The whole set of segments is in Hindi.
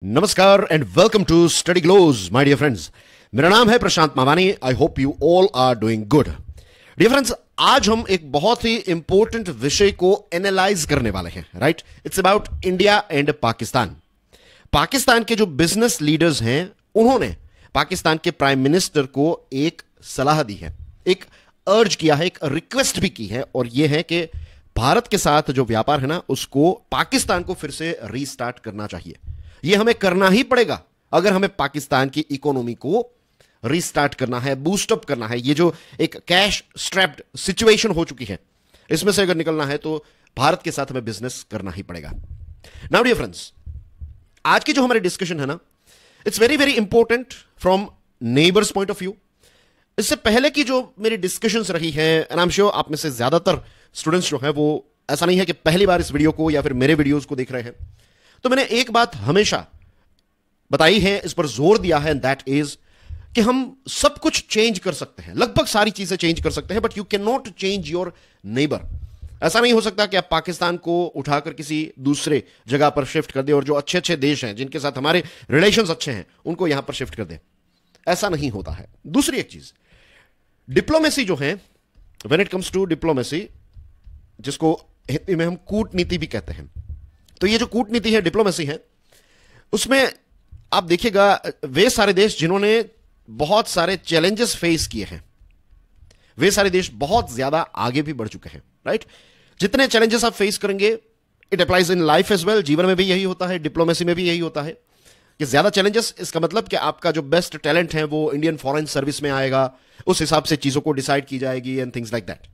नमस्कार and welcome to study glows my dear friends. मेरा नाम है Prashant Mavani. I hope you all are doing good. Dear friends, आज हम एक बहुत ही इंपॉर्टेंट विषय को एनालाइज करने वाले हैं। Right, it's about India and Pakistan. Pakistan के जो बिजनेस लीडर्स हैं उन्होंने पाकिस्तान के प्राइम मिनिस्टर को एक सलाह दी है, एक अर्ज किया है, एक रिक्वेस्ट भी की है, और यह है कि भारत के साथ जो व्यापार है ना, उसको पाकिस्तान को फिर से रीस्टार्ट करना चाहिए। यह हमें करना ही पड़ेगा अगर हमें पाकिस्तान की इकोनॉमी को रीस्टार्ट करना है, बूस्टअप करना है। ये जो एक कैश स्ट्रैप्ड सिचुएशन हो चुकी है, इसमें से अगर निकलना है तो भारत के साथ हमें बिजनेस करना ही पड़ेगा। नाउ डियर फ्रेंड्स, आज की जो हमारी डिस्कशन है ना, it's very very important from neighbours point of view. इससे पहले की जो मेरी डिस्कशंस रही है, एंड आई एम श्योर आप में से ज्यादातर स्टूडेंट्स जो हैं वो ऐसा नहीं है कि पहली बार इस वीडियो को या फिर मेरे वीडियोस को देख रहे हैं, तो मैंने एक बात हमेशा बताई है, इस पर जोर दिया है, दैट इज कि हम सब कुछ चेंज कर सकते हैं, लगभग सारी चीजें चेंज कर सकते हैं, but you can not change your neighbour. ऐसा नहीं हो सकता कि आप पाकिस्तान को उठाकर किसी दूसरे जगह पर शिफ्ट कर दे और जो अच्छे अच्छे देश हैं जिनके साथ हमारे रिलेशंस अच्छे हैं उनको यहां पर शिफ्ट कर दे। ऐसा नहीं होता है। दूसरी एक चीज, डिप्लोमेसी जो है, when it comes to diplomacy, जिसको हिंदी में हम कूटनीति भी कहते हैं, तो ये जो कूटनीति है, डिप्लोमेसी है, उसमें आप देखिएगा वे सारे देश जिन्होंने बहुत सारे चैलेंजेस फेस किए हैं, वे सारे देश बहुत ज्यादा आगे भी बढ़ चुके हैं। राइट, जितने चैलेंजेस आप फेस करेंगे, it applies in life as well. जीवन में भी यही होता है, डिप्लोमेसी में भी यही होता है कि ज्यादा चैलेंजेस, इसका मतलब कि आपका जो बेस्ट टैलेंट है वो इंडियन फॉरेन सर्विस में आएगा, उस हिसाब से चीजों को डिसाइड की जाएगी एंड थिंग्स लाइक दैट।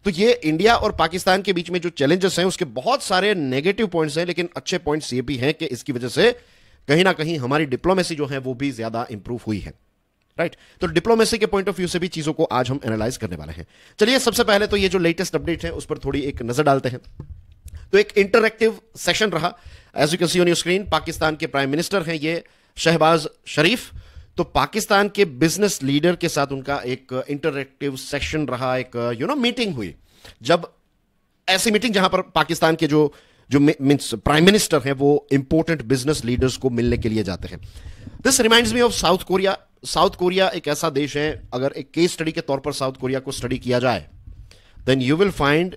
तो ये इंडिया और पाकिस्तान के बीच में जो चैलेंजेस हैं उसके बहुत सारे नेगेटिव पॉइंट्स हैं, लेकिन अच्छे पॉइंट्स ये भी हैं कि इसकी वजह से कहीं ना कहीं हमारी डिप्लोमेसी जो है वो भी ज्यादा इंप्रूव हुई है। राइट, तो डिप्लोमेसी के पॉइंट ऑफ व्यू से भी चीजों को आज हम एनालाइज करने वाले हैं। चलिए, सबसे पहले तो ये जो लेटेस्ट अपडेट है उस पर थोड़ी एक नजर डालते हैं। तो एक इंटरएक्टिव सेशन रहा, as you can see on your screen. Pakistan के प्राइम मिनिस्टर हैं ये शहबाज शरीफ। तो पाकिस्तान के बिजनेस लीडर के साथ उनका एक इंटरएक्टिव सेशन रहा, एक मीटिंग हुई। जब ऐसी मीटिंग जहां पर पाकिस्तान के जो मींस प्राइम मिनिस्टर हैं वो इंपॉर्टेंट बिजनेस लीडर्स को मिलने के लिए जाते हैं। This reminds me of south Korea. South Korea एक ऐसा देश है, अगर एक केस स्टडी के तौर पर साउथ कोरिया को स्टडी किया जाए, देन यू विल फाइंड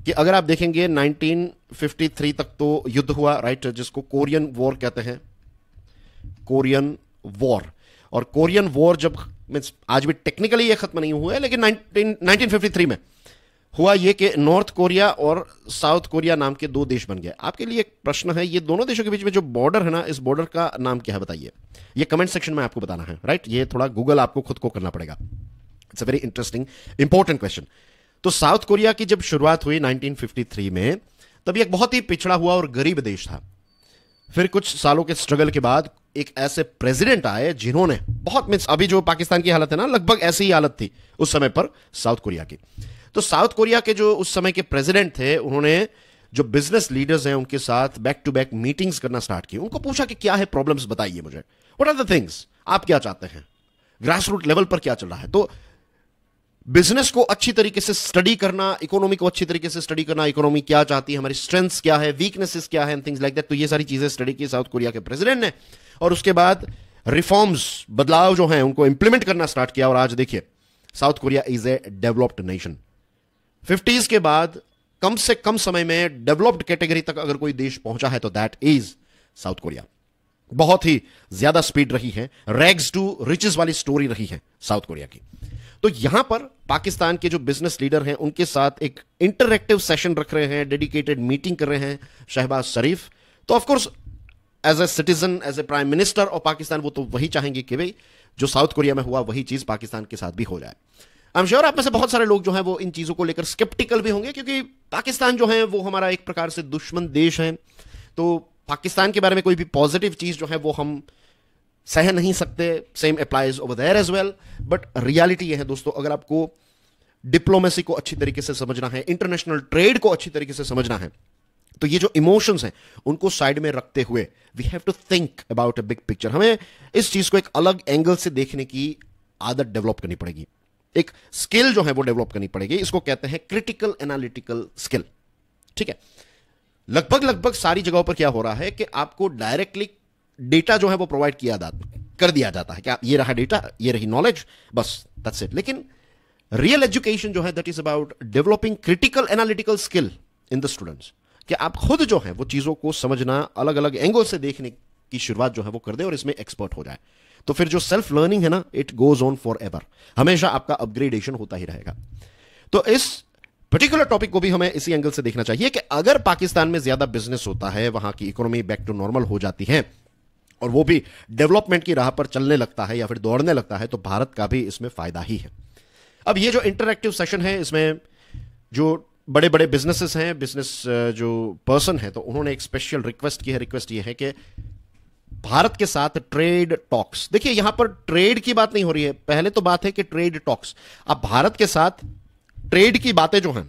कि अगर आप देखेंगे 1953 तक तो युद्ध हुआ, राइट, जिसको कोरियन वॉर कहते हैं, कोरियन वॉर। और कोरियन वॉर जब मींस आज भी टेक्निकली ये खत्म नहीं हुआ है, लेकिन 1953 में हुआ ये कि नॉर्थ कोरिया और साउथ कोरिया नाम के दो देश बन गए। आपके लिए एक प्रश्न है, ये दोनों देशों के बीच में जो बॉर्डर है ना, इस बॉर्डर का नाम क्या है बताइए। ये कमेंट सेक्शन में आपको बताना है। राइट, ये थोड़ा गूगल आपको खुद को करना पड़ेगा। It's a very interesting important question. तो साउथ कोरिया की जब शुरुआत हुई 1953 में, तब ये एक बहुत ही पिछड़ा हुआ और गरीब देश था। फिर कुछ सालों के स्ट्रगल के बाद एक ऐसे प्रेसिडेंट आए जिन्होंने बहुत मींस, अभी जो पाकिस्तान की हालत है ना, लगभग ऐसी ही हालत थी उस समय पर साउथ कोरिया की। तो साउथ कोरिया के जो उस समय के प्रेसिडेंट थे, उन्होंने जो बिजनेस लीडर्स हैं उनके साथ बैक टू बैक मीटिंग्स करना स्टार्ट की। उनको पूछा कि क्या है प्रॉब्लम्स, बताइए मुझे, व्हाट आर द थिंग्स, आप क्या चाहते हैं, ग्रास रूट लेवल पर क्या चल रहा है। तो बिजनेस को अच्छी तरीके से स्टडी करना, इकोनॉमी को अच्छी तरीके से स्टडी करना, इकोनॉमी क्या चाहती है, हमारी स्ट्रेंथ्स क्या है, वीकनेसेस क्या है, एंड थिंग्स लाइक दैट। तो ये सारी चीजें स्टडी की साउथ कोरिया के प्रेसिडेंट ने, और उसके बाद रिफॉर्म्स, बदलाव जो हैं उनको इंप्लीमेंट करना स्टार्ट किया। और आज देखिए, south Korea is a developed nation. 50s के बाद कम से कम समय में डेवलप्ड कैटेगरी तक अगर कोई देश पहुंचा है तो दैट इज साउथ कोरिया। बहुत ही ज्यादा स्पीड रही है, रैग्स टू रिचेस वाली स्टोरी रही है साउथ कोरिया की। तो यहां पर पाकिस्तान के जो बिजनेस लीडर हैं उनके साथ एक इंटरएक्टिव सेशन रख रहे हैं, डेडिकेटेड मीटिंग कर रहे हैं शहबाज शरीफ। तो of course as a citizen, as a prime minister of Pakistan, वो तो वही चाहेंगे कि भाई जो साउथ कोरिया में हुआ वही चीज पाकिस्तान के साथ भी हो जाए। आई एम श्योर आप में से बहुत सारे लोग जो हैं वो इन चीजों को लेकर स्केप्टिकल भी होंगे, क्योंकि पाकिस्तान जो है वो हमारा एक प्रकार से दुश्मन देश है। तो पाकिस्तान के बारे में कोई भी पॉजिटिव चीज जो है वो हम सह नहीं सकते। Same applies over there as well. But reality ये है दोस्तों, अगर आपको डिप्लोमेसी को अच्छी तरीके से समझना है, इंटरनेशनल ट्रेड को अच्छी तरीके से समझना है, तो ये जो इमोशंस हैं उनको साइड में रखते हुए we have to think about a big picture. हमें इस चीज को एक अलग एंगल से देखने की आदत डेवलप करनी पड़ेगी, एक स्किल जो है वो डेवलप करनी पड़ेगी। इसको कहते हैं क्रिटिकल एनालिटिकल स्किल। ठीक है, लगभग लगभग सारी जगहों पर क्या हो रहा है कि आपको डायरेक्टली डेटा जो है वो प्रोवाइड कर दिया जाता है कि ये रहा डेटा, ये रही नॉलेज, बस दैट्स इट। लेकिन रियल एजुकेशन जो है that is about developing critical analytical skill in the students, कि आप खुद जो है वो चीजों को समझना, अलग अलग एंगल से देखने की शुरुआत जो है वो कर दे और इसमें एक्सपर्ट हो जाए। तो फिर जो सेल्फ लर्निंग है ना, it goes on for ever, हमेशा आपका अपग्रेडेशन होता ही रहेगा। तो इस पर्टिकुलर टॉपिक को भी हमें इसी एंगल से देखना चाहिए कि अगर पाकिस्तान में ज्यादा बिजनेस होता है, वहां की इकोनॉमी बैक टू नॉर्मल हो जाती है और वो भी डेवलपमेंट की राह पर चलने लगता है या फिर दौड़ने लगता है, तो भारत का भी इसमें फायदा ही है। अब ये जो इंटरैक्टिव सेशन है, इसमें जो बड़े बड़े बिजनेसेस हैं, बिजनेस जो पर्सन है, तो उन्होंने एक स्पेशल रिक्वेस्ट की है। रिक्वेस्ट ये है कि भारत के साथ ट्रेड टॉक्स, देखिए यहां पर ट्रेड की बात नहीं हो रही है, पहले तो बात है कि ट्रेड टॉक्स, अब भारत के साथ ट्रेड की बातें जो हैं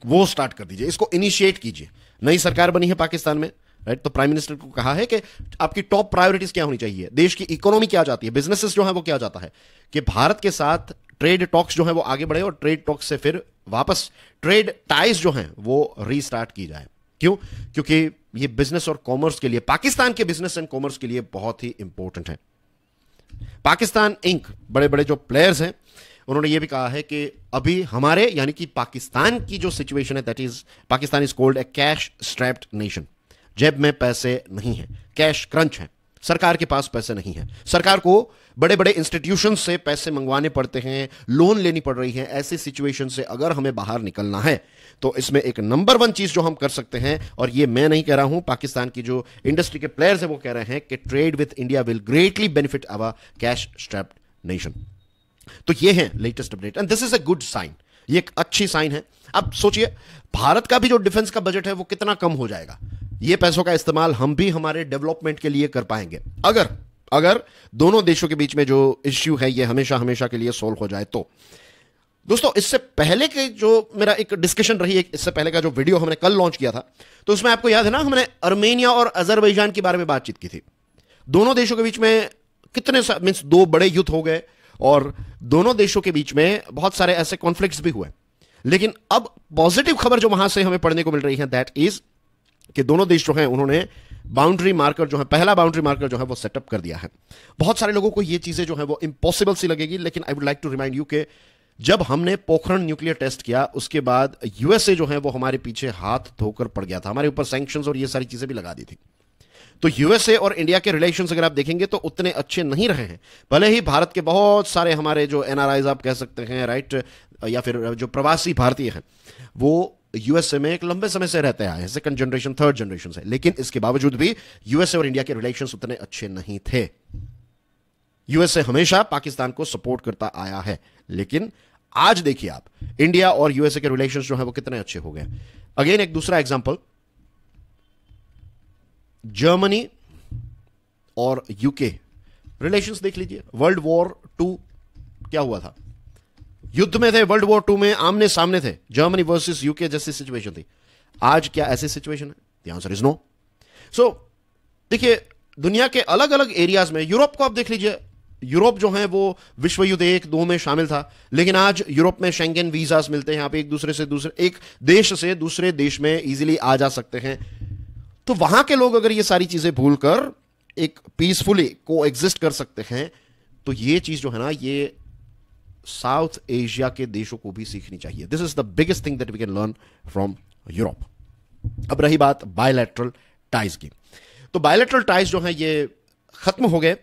वो स्टार्ट कर दीजिए, इसको इनिशिएट कीजिए। नई सरकार बनी है पाकिस्तान में, राइट, तो प्राइम मिनिस्टर को कहा है कि आपकी टॉप प्रायोरिटीज क्या होनी चाहिए, देश की इकोनॉमी क्या जाती है, बिजनेसेस जो है वो क्या जाता है, कि भारत के साथ ट्रेड टॉक्स जो है वो आगे बढ़े और ट्रेड टॉक्स से फिर वापस ट्रेड टाइज जो हैं वो रीस्टार्ट की जाए। क्यों? क्योंकि ये बिजनेस और कॉमर्स के लिए, पाकिस्तान के बिजनेस एंड कॉमर्स के लिए बहुत ही इंपॉर्टेंट है। पाकिस्तान इंक, बड़े बड़े जो प्लेयर्स हैं, उन्होंने ये भी कहा है कि अभी हमारे यानी कि पाकिस्तान की जो सिचुएशन है, that is Pakistan is called a cash strapped nation. जेब में पैसे नहीं है, कैश क्रंच है, सरकार के पास पैसे नहीं है, सरकार को बड़े बड़े इंस्टीट्यूशन से पैसे मंगवाने पड़ते हैं, लोन लेनी पड़ रही है। ऐसी सिचुएशन से अगर हमें बाहर निकलना है तो इसमें एक नंबर वन चीज जो हम कर सकते हैं, और ये मैं नहीं कह रहा हूं, पाकिस्तान की जो इंडस्ट्री के प्लेयर्स हैं वो कह रहे हैं कि trade with India will greatly benefit our cash strapped nation. तो ये है latest update and this is a good sign, ये एक अच्छी साइन है। अब सोचिए, भारत का भी जो डिफेंस का बजट है वो कितना कम हो जाएगा, ये पैसों का इस्तेमाल हम भी हमारे डेवलपमेंट के लिए कर पाएंगे अगर दोनों देशों के बीच में जो इश्यू है ये हमेशा हमेशा के लिए सोल्व हो जाए। तो दोस्तों, इससे पहले के जो मेरा एक डिस्कशन रही है, इससे पहले का जो वीडियो हमने कल लॉन्च किया था, तो उसमें आपको याद है ना, हमने आर्मेनिया और अजरबैजान के बारे में बातचीत की थी। दोनों देशों के बीच में कितने मींस दो बड़े युद्ध हो गए और दोनों देशों के बीच में बहुत सारे ऐसे कॉन्फ्लिक्ट्स भी हुए। लेकिन अब पॉजिटिव खबर जो वहां से हमें पढ़ने को मिल रही है, दैट इज कि दोनों देश जो हैं उन्होंने बाउंड्री मार्कर जो है, पहला बाउंड्री मार्कर जो है वो सेटअप कर दिया है। बहुत सारे लोगों को ये चीजें जो है वो इंपॉसिबल सी लगेगी, लेकिन I would like to remind you कि जब हमने पोखरण न्यूक्लियर टेस्ट किया, उसके बाद यूएसए जो है वो हमारे पीछे हाथ धोकर पड़ गया था, हमारे ऊपर सैंक्शंस और ये सारी चीजें भी लगा दी थी। तो यूएसए और इंडिया के रिलेशंस अगर आप देखेंगे तो उतने अच्छे नहीं रहे हैं। भले ही भारत के बहुत सारे हमारे जो एनआरआईज आप कह सकते हैं, राइट, या फिर जो प्रवासी भारतीय हैं, वो यूएसए में एक लंबे समय से रहते आए हैं, सेकंड जनरेशन थर्ड जनरेशन से, लेकिन इसके बावजूद भी यूएसए और इंडिया के रिलेशंस उतने अच्छे नहीं थे। यूएसए हमेशा पाकिस्तान को सपोर्ट करता आया है, लेकिन आज देखिए आप, इंडिया और यूएसए के रिलेशंस जो है वो कितने अच्छे हो गए। अगेन एक दूसरा एग्जांपल, जर्मनी और यूके रिलेशंस देख लीजिए। वर्ल्ड वॉर 2 क्या हुआ था, युद्ध में थे, वर्ल्ड वॉर 2 में आमने सामने थे, जर्मनी वर्सेस यूके जैसी सिचुएशन थी। आज क्या ऐसी सिचुएशन है? The answer is no. So देखिए, दुनिया के अलग अलग एरियाज में, यूरोप को आप देख लीजिए, यूरोप जो है वो विश्व युद्ध 1-2 में शामिल था, लेकिन आज यूरोप में शेंगेन वीजास मिलते हैं, आप एक देश से दूसरे देश में इजीली आ जा सकते हैं। तो वहां के लोग अगर ये सारी चीजें भूलकर एक पीसफुली को एग्जिस्ट कर सकते हैं, तो ये चीज जो है ना, ये साउथ एशिया के देशों को भी सीखनी चाहिए। This is the biggest thing that we can learn from Europe. अब रही बात बायलैटरल टाइज की, तो बायलैटरल टाइज जो है ये खत्म हो गए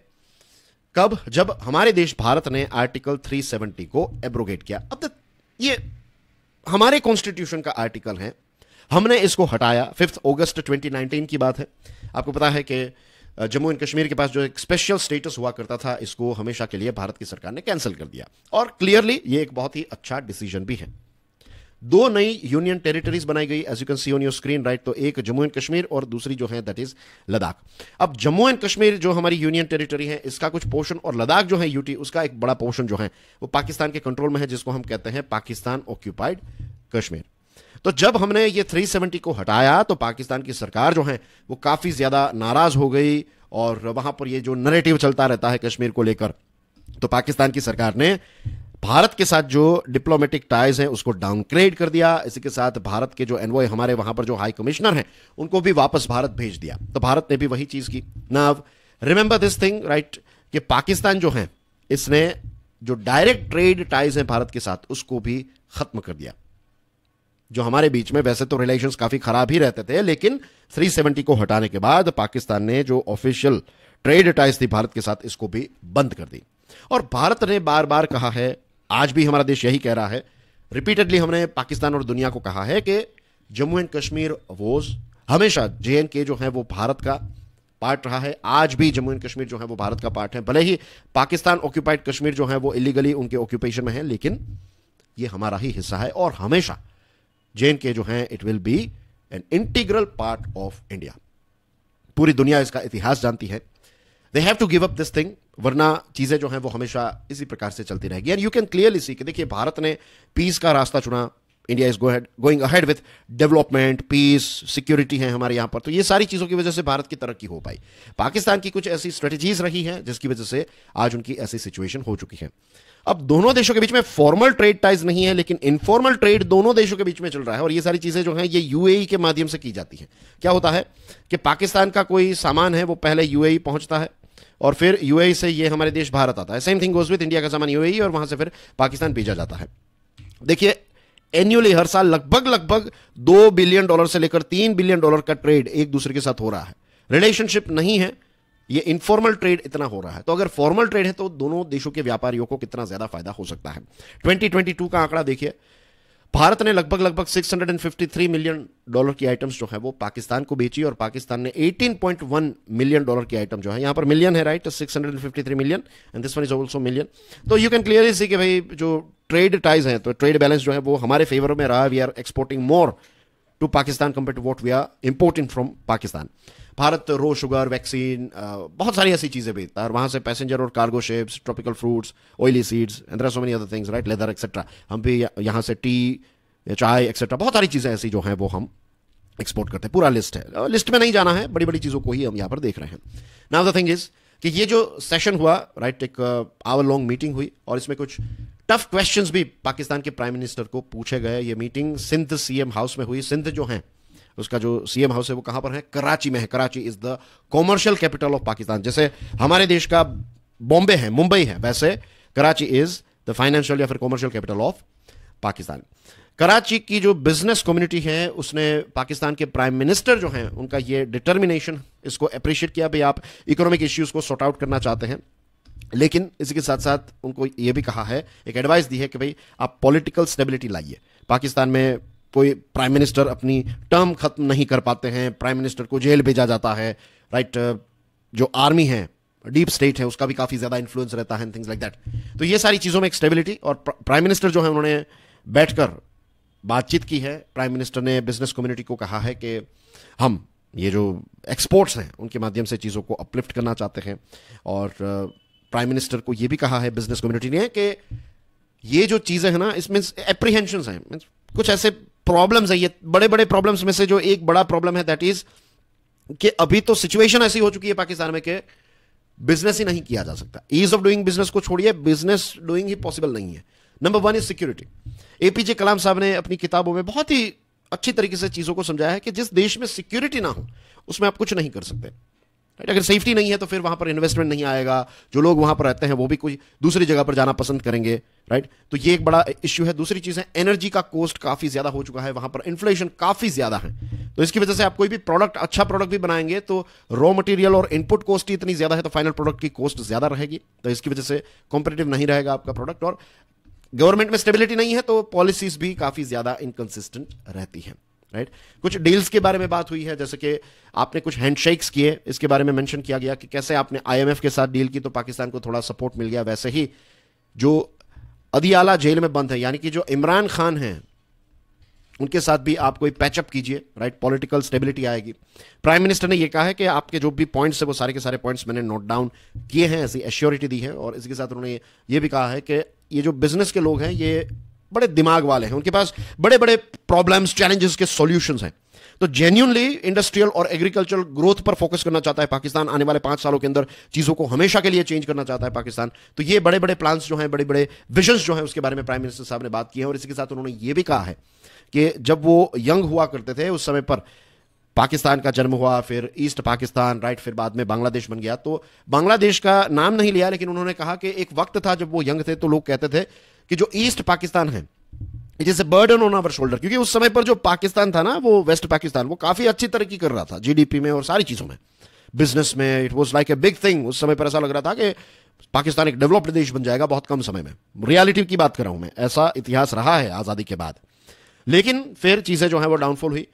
कब? जब हमारे देश भारत ने आर्टिकल 370 को एब्रोगेट किया। अब तक ये हमारे कॉन्स्टिट्यूशन का आर्टिकल है, हमने इसको हटाया। 5 अगस्त 2019 की बात है। आपको पता है कि जम्मू एंड कश्मीर के पास जो एक स्पेशल स्टेटस हुआ करता था, इसको हमेशा के लिए भारत की सरकार ने कैंसिल कर दिया, और क्लियरली ये एक बहुत ही अच्छा डिसीजन भी है। 2 नई यूनियन टेरिटरीज बनाई गई, as you can see on your screen, right. तो एक जम्मू एंड कश्मीर और दूसरी जो है दैट इज लद्दाख। अब जम्मू एंड कश्मीर जो हमारी यूनियन टेरिटरी है, इसका कुछ पोर्शन, और लद्दाख जो है यूटी, उसका एक बड़ा पोर्शन जो है वो पाकिस्तान के कंट्रोल में है, जिसको हम कहते हैं पाकिस्तान ऑक्यूपाइड कश्मीर। तो जब हमने ये 370 को हटाया तो पाकिस्तान की सरकार जो है वो काफी ज्यादा नाराज हो गई, और वहां पर ये जो नैरेटिव चलता रहता है कश्मीर को लेकर, तो पाकिस्तान की सरकार ने भारत के साथ जो डिप्लोमेटिक टाइज हैं उसको डाउनग्रेड कर दिया। इसी के साथ भारत के जो एनवॉय, हमारे वहां पर जो हाई कमिश्नर हैं, उनको भी वापस भारत भेज दिया। तो भारत ने भी वही चीज की। Now remember this thing, right, कि पाकिस्तान जो है इसने जो डायरेक्ट ट्रेड टाइज हैं भारत के साथ उसको भी खत्म कर दिया। जो हमारे बीच में वैसे तो रिलेशंस काफी खराब ही रहते थे, लेकिन 370 को हटाने के बाद पाकिस्तान ने जो ऑफिशियल ट्रेड टाइज थी भारत के साथ, इसको भी बंद कर दी। और भारत ने बार बार कहा है, आज भी हमारा देश यही कह रहा है, रिपीटेडली हमने पाकिस्तान और दुनिया को कहा है कि जम्मू एंड कश्मीर वॉज हमेशा, JNK जो है वो भारत का पार्ट रहा है। आज भी जम्मू एंड कश्मीर जो है वो भारत का पार्ट है। भले ही पाकिस्तान ऑक्यूपाइड कश्मीर जो है वो इलीगली उनके ऑक्यूपेशन में है, लेकिन ये हमारा ही हिस्सा है। और हमेशा JNK जो है it will be an integral part of India. पूरी दुनिया इसका इतिहास जानती है। They have to give up this thing, वरना चीजें जो हैं वो हमेशा इसी प्रकार से चलती रहेगी। And you can clearly see कि देखिए, भारत ने पीस का रास्ता चुना। India is going ahead with development, peace, security है हमारे यहां पर। तो ये सारी चीजों की वजह से भारत की तरक्की हो पाई। पाकिस्तान की कुछ ऐसी स्ट्रेटेजीज रही हैं जिसकी वजह से आज उनकी ऐसी सिचुएशन हो चुकी है। अब दोनों देशों के बीच में फॉर्मल ट्रेड टाइज नहीं है, लेकिन इनफॉर्मल ट्रेड दोनों देशों के बीच में चल रहा है। और ये सारी चीजें जो हैं ये UAE के माध्यम से की जाती हैं। क्या होता है कि पाकिस्तान का कोई सामान है वो पहले UAE पहुंचता है और फिर UAE से ये हमारे देश भारत आता है। Same thing goes with India का सामान UAE और वहां से फिर पाकिस्तान भेजा जाता है। देखिए, एन्युअली हर साल लगभग $2 बिलियन से लेकर $3 बिलियन का ट्रेड एक दूसरे के साथ हो रहा है। रिलेशनशिप नहीं है, ये इनफॉर्मल ट्रेड इतना हो रहा है। तो अगर फॉर्मल ट्रेड है तो दोनों देशों के व्यापारियों को कितना ज्यादा फायदा हो सकता है। 2022 का आंकड़ा देखिए, भारत ने लगभग $653 मिलियन की आइटम्स जो है वो पाकिस्तान को बेची और पाकिस्तान ने $18.1 मिलियन की आइटम जो है, यहां पर मिलियन है, right, 653 million and this one is also million. तो यू कैन क्लियरली सी कि भाई जो ट्रेड टाइज है, तो ट्रेड बैलेंस जो है वो हमारे फेवर में रहा। We are exporting more to Pakistan compare to what we are importing from Pakistan. Bharat raw sugar, vaccine, बहुत सारी ऐसी चीजें बेचता है और वहां से पैसेंजर और cargo ships, tropical fruits, oily seeds and there are so many other things, right, leather etcetera. हम भी यहां से टी, चाय एक्सेट्रा, बहुत सारी चीजें ऐसी जो हैं वो हम एक्सपोर्ट करते हैं। पूरा लिस्ट है, लिस्ट में नहीं जाना है, बड़ी बड़ी चीजों को ही हम यहां पर देख रहे हैं। नाउ द थिंग इज कि ये जो सेशन हुआ, राइट, एक आवर लॉन्ग मीटिंग हुई और इसमें कुछ टफ क्वेश्चंस भी पाकिस्तान के प्राइम मिनिस्टर को पूछे गए। ये मीटिंग सिंध CM हाउस में हुई। सिंध जो है उसका जो CM हाउस है वो कहां पर है? कराची में है। Karachi is the commercial capital of Pakistan. जैसे हमारे देश का बॉम्बे है, मुंबई है, वैसे कराची इज द फाइनेंशियल या फिर commercial capital of Pakistan. Karachi की जो बिजनेस कम्युनिटी है उसने पाकिस्तान के प्राइम मिनिस्टर जो हैं उनका ये डिटर्मिनेशन, इसको अप्रिशिएट किया। भाई आप इकोनॉमिक इश्यूज को सॉर्ट आउट करना चाहते हैं, लेकिन इसी के साथ साथ उनको ये भी कहा है, एक एडवाइस दी है कि भाई आप पॉलिटिकल स्टेबिलिटी लाइए। पाकिस्तान में कोई प्राइम मिनिस्टर अपनी टर्म खत्म नहीं कर पाते हैं, प्राइम मिनिस्टर को जेल भेजा जाता है, राइट। जो आर्मी है, डीप स्टेट है, उसका भी काफी ज्यादा इन्फ्लुएंस रहता है, थिंग्स लाइक दैट। तो ये सारी चीजों में एक स्टेबिलिटी, और प्राइम मिनिस्टर जो है उन्होंने बैठकर बातचीत की है। प्राइम मिनिस्टर ने बिजनेस कम्युनिटी को कहा है कि हम ये जो एक्सपोर्ट्स हैं उनके माध्यम से चीजों को अपलिफ्ट करना चाहते हैं। और प्राइम मिनिस्टर को ये भी कहा है बिजनेस कम्युनिटी ने कि ये जो चीजें हैं ना, इसमें एप्रीहेंशंस हैं, कुछ ऐसे प्रॉब्लम्स है, ये बड़े बड़े प्रॉब्लम्स में से जो एक बड़ा प्रॉब्लम है दैट इज कि अभी तो सिचुएशन ऐसी हो चुकी है पाकिस्तान में कि बिजनेस ही नहीं किया जा सकता। ईज ऑफ डूइंग बिजनेस को छोड़िए, बिजनेस डूइंग ही पॉसिबल नहीं है। Number 1 is security. APJ कलाम साहब ने अपनी किताबों में बहुत ही अच्छी तरीके से चीजों को समझाया है कि जिस देश में सिक्योरिटी ना हो उसमें आप कुछ नहीं कर सकते, राइट। अगर सेफ्टी नहीं है तो फिर वहां पर इन्वेस्टमेंट नहीं आएगा, जो लोग वहां पर रहते हैं वो भी कोई दूसरी जगह पर जाना पसंद करेंगे, राइट। तो ये एक बड़ा इश्यू है। दूसरी चीज है, एनर्जी का कॉस्ट काफी ज्यादा हो चुका है, वहां पर इन्फ्लेशन काफी ज्यादा है। तो इसकी वजह से आप कोई भी प्रोडक्ट, अच्छा प्रोडक्ट भी बनाएंगे तो रॉ मटेरियल और इनपुट कॉस्ट ही इतनी ज्यादा है, तो फाइनल प्रोडक्ट की कॉस्ट ज्यादा रहेगी। तो इसकी वजह से कॉम्पिटिटिव नहीं रहेगा आपका प्रोडक्ट। और गवर्नमेंट में स्टेबिलिटी नहीं है तो पॉलिसीज भी काफी ज्यादा इनकंसिस्टेंट रहती हैं, राइट। कुछ डील्स के बारे में बात हुई है, जैसे कि आपने कुछ हैंडशेक्स किए, इसके बारे में मेंशन किया गया कि कैसे आपने IMF के साथ डील की तो पाकिस्तान को थोड़ा सपोर्ट मिल गया। वैसे ही जो अदियाला जेल में बंद है, यानी कि जो इमरान खान हैं, उनके साथ भी आप कोई पैचअप कीजिए, राइट। पॉलिटिकल स्टेबिलिटी आएगी। प्राइम मिनिस्टर ने यह कहा है कि आपके जो भी पॉइंट्स है वो सारे के सारे पॉइंट्स मैंने नोट डाउन किए हैं, ऐसी एश्योरिटी दी है। और इसके साथ उन्होंने ये भी कहा है कि ये जो बिजनेस के लोग हैं ये बड़े दिमाग वाले हैं, उनके पास बड़े बड़े प्रॉब्लम्स, चैलेंजेस के सॉल्यूशंस हैं। तो जेन्युइनली इंडस्ट्रियल और एग्रीकल्चरल ग्रोथ पर फोकस करना चाहता है पाकिस्तान। आने वाले 5 सालों के अंदर चीजों को हमेशा के लिए चेंज करना चाहता है पाकिस्तान। तो ये बड़े बड़े प्लान्स जो हैं, बड़े बड़े विजन्स जो हैं, उसके बारे में प्राइम मिनिस्टर साहब ने बात की है। और इसी के साथ उन्होंने ये भी कहा है कि जब वो यंग हुआ करते थे उस समय पर पाकिस्तान का जन्म हुआ, फिर ईस्ट पाकिस्तान, राइट, फिर बाद में बांग्लादेश बन गया। तो बांग्लादेश का नाम नहीं लिया, लेकिन उन्होंने कहा कि एक वक्त था जब वो यंग थे तो लोग कहते थे कि जो ईस्ट पाकिस्तान है it is a burden on our shoulder, क्योंकि उस समय पर जो पाकिस्तान था ना, वो वेस्ट पाकिस्तान, वो काफी अच्छी तरक्की कर रहा था जीडीपी में और सारी चीजों में, बिजनेस में। It was like a big thing. उस समय पर ऐसा लग रहा था कि पाकिस्तान एक डेवलप्ड देश बन जाएगा बहुत कम समय में। रियलिटी की बात कर रहा हूं मैं, ऐसा इतिहास रहा है आजादी के बाद। लेकिन फिर चीजें जो है वो डाउनफॉल हुई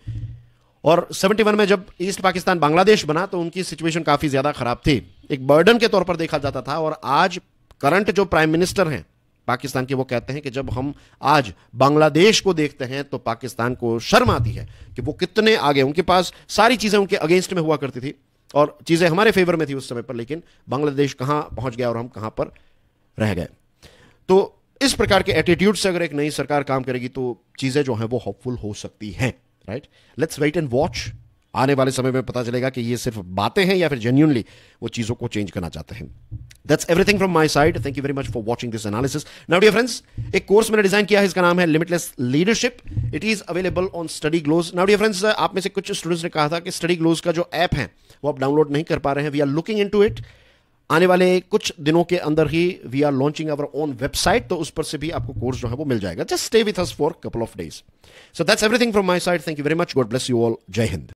और 71 में जब ईस्ट पाकिस्तान बांग्लादेश बना तो उनकी सिचुएशन काफी ज्यादा खराब थी, एक बर्डन के तौर पर देखा जाता था। और आज करंट जो प्राइम मिनिस्टर हैं पाकिस्तान के, वो कहते हैं कि जब हम आज बांग्लादेश को देखते हैं तो पाकिस्तान को शर्म आती है कि वो कितने आगे, उनके पास सारी चीजें उनके अगेंस्ट में हुआ करती थी और चीजें हमारे फेवर में थी उस समय पर, लेकिन बांग्लादेश कहां पहुंच गया और हम कहां पर रह गए। तो इस प्रकार के एटीट्यूड से अगर एक नई सरकार काम करेगी तो चीजें जो हैं वो होपफुल हो सकती हैं, right. Let's wait and watch. आने वाले समय में पता चलेगा कि ये सिर्फ बातें हैं या फिर जेन्युइनली वो चीजों को चेंज करना चाहते हैं। That's everything from my side. Thank you very much for watching this analysis. Now dear friends, एक कोर्स मैंने डिजाइन किया है, इसका नाम है limitless leadership. It is available on study glows. Now dear friends, आप में से कुछ स्टूडेंट्स ने कहा था कि स्टडी ग्लोज का जो ऐप है वो आप डाउनलोड नहीं कर पा रहे हैं। We are looking into it. आने वाले कुछ दिनों के अंदर ही we are launching our own website, तो उस पर से भी आपको कोर्स जो है वो मिल जाएगा। Just stay with us for couple of days. So that's everything from my side. Thank you very much. God bless you all. जय हिंद।